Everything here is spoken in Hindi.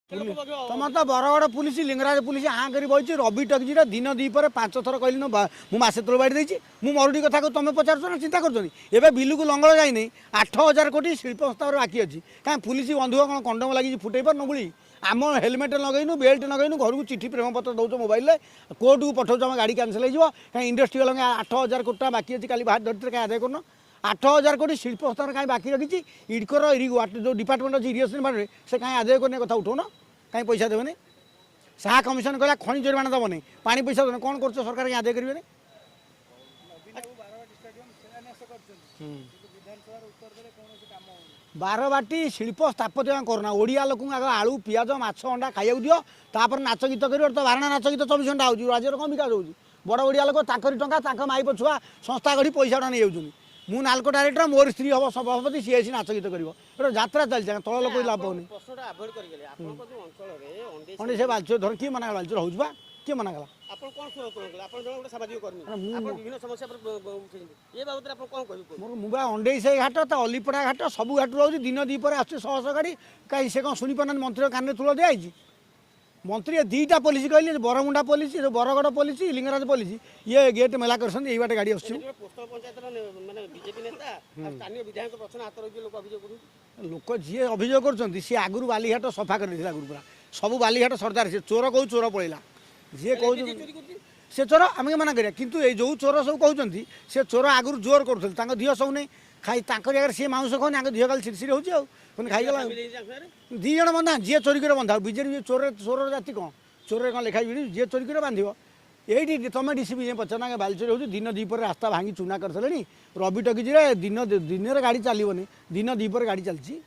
तुम तो बरगढ़ पुलिस लिंगराज पुलिस हाँ कर बही रवि टगजी दिन दीपर 5 थर कहली मुझे तल बाड़ी देती मुझे मरुड़ी कथा को तुम पचार ना चिंता कर बिलुक लंगल जाए 8,000 कोटी शिल्प प्रस्ताव बाकी अच्छी कहीं पुलिस बंधुक कौन कंडम लगी फुटे पार नगुड़ी आम हेलमेट लगेनु बेल्ट लगेनु घर को चिठी प्रेम पत्र दौच मोबाइल कोर्ट को पठाऊ आम गाड़ी कैंसल हो कहीं इंडस्ट्री वाला 8,000 कोटी टाँग बाकी अच्छी कल बाहर धरते कहीं आदाय करना 8,000 कोटी शिल्प प्रस्ताव कहीं बाकी रखी इडकोर जो डिपार्टमेंट अच्छी इरिगेशन डिपार्टमेंट से कहीं आदाय करने कथा उठाऊन कहीं पैसा देवे साहा कमिशन कहला खनि जरिमाना दबनी पानी पैसा देने कौन कर सरकार आदाय करेंगे बारबाटी शिल्प स्थापत्य करना ओडिया लोक आग आलू पियाज माछ अंडा खाइक दियो तापर नाच गीत कर तो बारणा नाच गीत 24 घंटा हो राज्य कम विकास हो बड़ ओडिया लोक टाँग माइप छुआ संस्था गढ़ी पैसा नहीं जाऊँ मु नालको डायरेक्टर मोर स्त्री हम सभापति सी आसी नाच गीत कर यात्रा चलती तल लोक लाभ होनी अंडे से बालचर धर किए मना बालचर हो किए मना कला मुबा अंडे से घाट तो अलीपड़ा घाट सब घाट रोज दिन दीपर आस गाड़ी कहीं से कौन शुणी पाना मंत्री कान तुल दिखाई मंत्री दीटा पुलिस कहली Bermuda police Bargarh police Lingaraj police ये गेट मेला कर बाटे गाड़ी आस लोक जी अभियोग कर सी आगु बालीघाट सफा कर आगु पूरा सब बालीघाट सरदार से चोर कौ चोर पड़ा जी कह से चोर आम मना करिया किंतु ये जो चोर सब कहते से चोर आगु जोर कर दिह सब नहीं खाई जगह सी माउस खाऊनी दिह खाली सिरसिरी हो खाईगला दी जन बंधा जी चोरी कर बंधा बीजेपी चोर चोर जाति कौन चोर कौन लिखाई जी चोरी कर बांध ये तुम डीसीपी पचार बालचोरी हो दिन दीपर रास्ता भांगी चूना कर रवि टगीजी दिन दिन गाड़ी चलोनी दिन दीपर गाड़ी चलती